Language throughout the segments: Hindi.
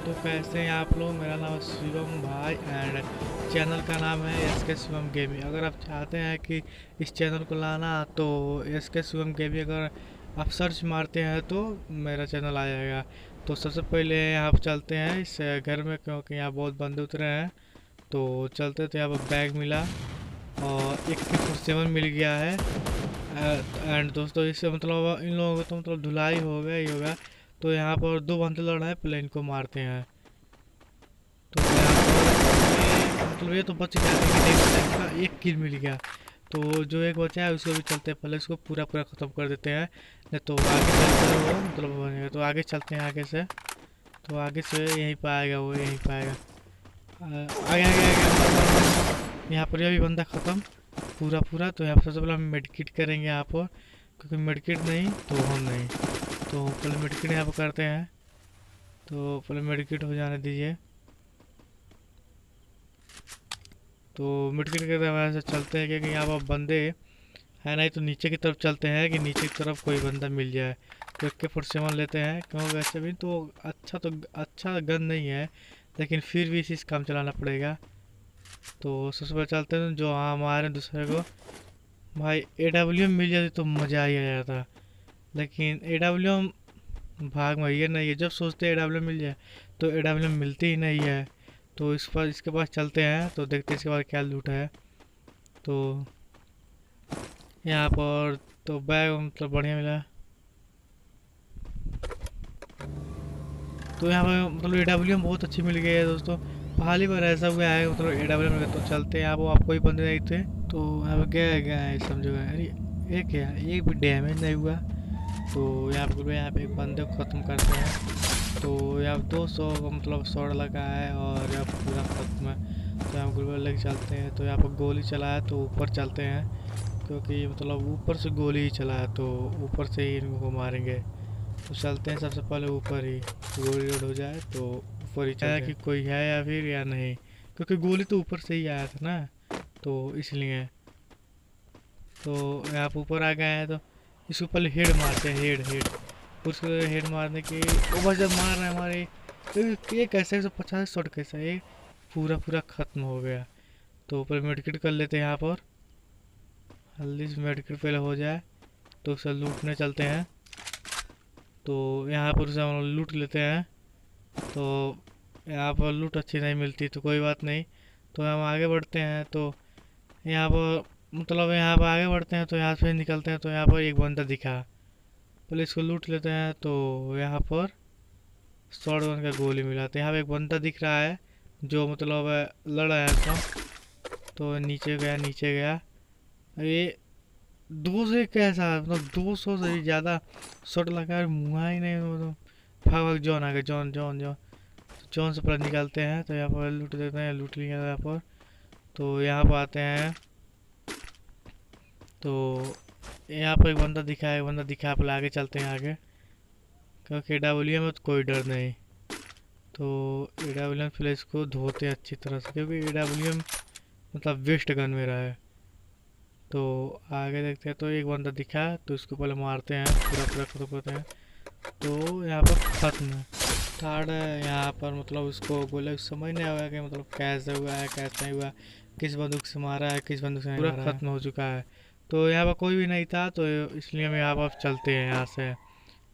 तो कैसे हैं आप लोग। मेरा नाम है शिवम भाई एंड चैनल का नाम है एसके शिवम गेमिंग। अगर आप चाहते हैं कि इस चैनल को लाना तो एसके शिवम गेमिंग अगर आप सर्च मारते हैं तो मेरा चैनल आ जाएगा। तो सबसे पहले यहाँ पर चलते हैं इस घर में, क्योंकि यहाँ बहुत बंदे उतरे हैं। तो चलते थे, यहाँ पर बैग मिला और एक AK-47 मिल गया है। एंड दोस्तों इससे मतलब इन लोगों को तो मतलब धुलाई हो गया ही होगा। तो यहाँ पर दो बंदे लड़ रहे हैं, प्लेन को मारते हैं। तो यहाँ पर मतलब ये तो बच गया, लेकिन एक बचा, इसका एक किल मिल गया। तो जो एक बचा है उसको भी चलते हैं, पहले इसको पूरा पूरा ख़त्म कर देते हैं, नहीं तो आगे चलते वो मतलब बनेगा। तो आगे चलते हैं आगे से, तो आगे से यहीं पर आएगा, वो यहीं पर आएगा। आगे आगे आगे यहाँ पर ये भी बंदा ख़त्म पूरा पूरा। तो यहाँ पर सबसे पहले हम मेडिकेट करेंगे यहाँ पर, क्योंकि मेडिकेट नहीं तो हम नहीं। तो पहले मेडिकेट यहाँ पर करते हैं, तो पहले मेडिकेट हो जाने दीजिए। तो मेडिकेट करते हुए से चलते हैं, क्योंकि यहाँ पर बंदे है नहीं। तो नीचे की तरफ चलते हैं कि नीचे की तरफ कोई बंदा मिल जाए। तो AK-47 लेते हैं, क्योंकि वैसे भी तो अच्छा गन नहीं है, लेकिन फिर भी इसी से काम चलाना पड़ेगा। तो सबसे पहले चलते हैं जो हमारे दूसरे को भाई AWM मिल जाती तो मज़ा ही आ जाता, लेकिन AWM भाग में ये नहीं है। जब सोचते हैं AWM मिल जाए तो AWM मिलती ही नहीं है। तो इसके पास चलते हैं, तो देखते हैं इसके बाद क्या लूट है। तो यहाँ पर तो बैग मतलब बढ़िया मिला। तो यहाँ पर मतलब AWM बहुत अच्छी मिल गई है दोस्तों। पहली बार ऐसा हुआ है मतलब AWM मिल गया। तो चलते हैं, यहाँ पर आपको ही बंदे नहीं थे तो यहाँ पर गया है समझो। अरे ये क्या, एक भी डैमेज नहीं हुआ। तो यहाँ पे एक बंदे को ख़त्म करते हैं। तो यहाँ 200 का मतलब शॉट लगा है और यहाँ पूरा खत्म है। तो यहाँ ग्लूबल लेके चलते हैं। तो यहाँ पर गोली चला है, तो ऊपर चलते हैं, क्योंकि मतलब ऊपर से गोली ही चला है, तो ऊपर से ही इनको मारेंगे। तो चलते हैं सबसे पहले ऊपर ही, गोली लोड हो जाए तो ऊपर ही चलते हैं कि कोई है या फिर या नहीं, क्योंकि गोली तो ऊपर से ही आया था ना, तो इसलिए। तो यहाँ पर ऊपर आ गए हैं, तो इसको पहले हेड मारते हैं, हेड उसको हेड मारने की वो बस जब मार रहे हैं हमारे तो ये कैसे 150 शॉट कैसा है, पूरा ख़त्म हो गया। तो ऊपर मेडिकेट कर लेते हैं यहाँ पर, जल्दी से मेडिकेट पहले हो जाए। तो उसे लूटने चलते हैं, तो यहाँ पर उसे हम लूट लेते हैं। तो यहाँ पर लूट अच्छी नहीं मिलती तो कोई बात नहीं, तो हम आगे बढ़ते हैं। तो यहाँ पर मतलब यहाँ पर आगे बढ़ते हैं, तो यहाँ से निकलते हैं। तो यहाँ पर एक बंदा दिखा, पहले इसको लूट लेते हैं। तो यहाँ पर शॉर्ट गन का गोली मिला। तो यहाँ पे एक बंदा दिख रहा है जो मतलब लड़ रहा है तो नीचे गया। ये 200 कैसा मतलब 200 से ज़्यादा शॉट लगा, मुँह ही नहीं मतलब। भाग जॉन आ गया, जॉन से पहले निकलते हैं। तो यहाँ पर लूट देते हैं, लूट लिया यहाँ पर। तो यहाँ पर आते हैं, तो यहाँ पर एक बंदा दिखा है, पहले आगे चलते हैं आगे, क्योंकि AWM में तो कोई डर नहीं। तो AWM पहले इसको धोते हैं अच्छी तरह से, क्योंकि AWM मतलब वेस्ट गन मेरा है। तो आगे देखते हैं, तो एक बंदा दिखा, तो इसको पहले मारते हैं, पूरा खत्म करते हैं। तो यहाँ पर खत्म है। थर्ड है यहाँ पर मतलब उसको बोले समझ नहीं आया कि मतलब कैसे हुआ है कैसे नहीं हुआ, किस बंदूक से मारा है किस बंदूक से नहीं, पूरा खत्म हो चुका है। तो यहाँ पर कोई भी नहीं था, तो इसलिए हम यहाँ पर चलते हैं यहाँ से,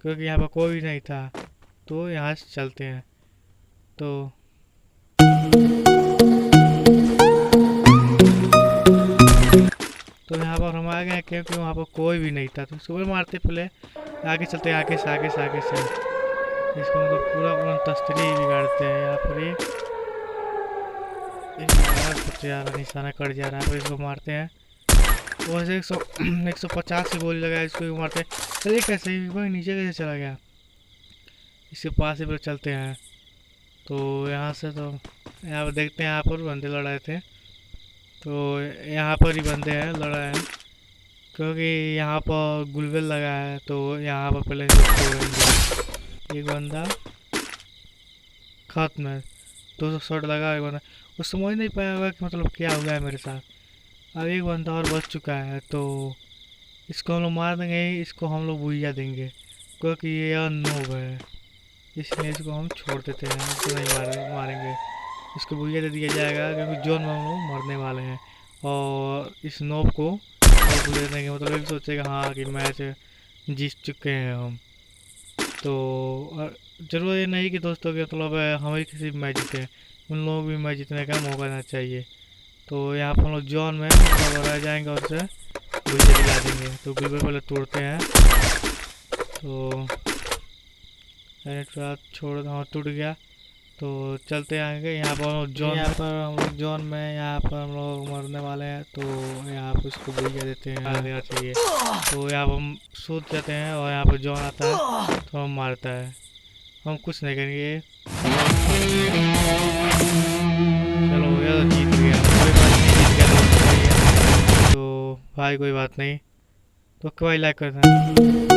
क्योंकि यहाँ पर कोई भी नहीं था। तो यहाँ से चलते हैं। तो यहाँ पर हम आ गए, क्योंकि वहाँ पर कोई भी नहीं था। तो सुबह मारते पहले आगे चलते हैं, आगे से इसको मतलब पूरा तस्तरी बिगाड़ते हैं। यहाँ पर सबसे ज़्यादा निशाना कट जा रहा है, पर इसको मारते हैं। वैसे 150 से गोली लगाया, इसको मारते हैं। चलिए कैसे नीचे कैसे चला गया, इसके पास ही पर चलते हैं। तो यहाँ से तो यहाँ पर देखते हैं, यहाँ पर बंदे लड़ाए थे। तो यहाँ पर ही बंदे हैं लड़ा है, क्योंकि यहाँ पर गुलवेल लगा है। तो यहाँ पर पहले तोड़ेंगे। एक बंदा खत्म है, 200 शॉट लगा। एक बंदा वो समझ नहीं पाया होगा कि मतलब क्या हुआ है मेरे साथ। अब एक बंदा और बच चुका है, तो इसको हम लोग मार देंगे, इसको हम लोग भुइया देंगे, क्योंकि ये नूब है। इसलिए इसको हम छोड़ देते हैं, इसको नहीं मारेंगे। इसको बुझा दे दिया जाएगा क्योंकि जोन में हम लोग मरने वाले हैं। और इस नॉब को बुझा देंगे, मतलब ये भी सोचेगा हाँ कि मैच जीत चुके हैं हम। तो जरूर ये नहीं कि दोस्तों कि मतलब हम ही किसी मैच जीते, उन लोगों को भी मैच जीतने का मौका देना चाहिए। तो यहाँ पर हम लोग जोन में मतलब रह जाएंगे और उसे बुझे दिला देंगे। तो गुलबे पहले तोड़ते हैं। तो छोड़, हाँ टूट गया। तो चलते आएंगे यहाँ पर हम लोग जोन में यहाँ पर हम लोग मरने वाले हैं। तो यहाँ पर उसको बुझा देते हैं, देना चाहिए। तो यहाँ पर हम सूत जाते हैं और यहाँ पर जोन आता है तो हम मारता है, हम कुछ नहीं करेंगे। चलो यार जीत गया, कोई बात नहीं, जीत गया तो भाई कोई बात नहीं। तो भाई लाइक करते हैं।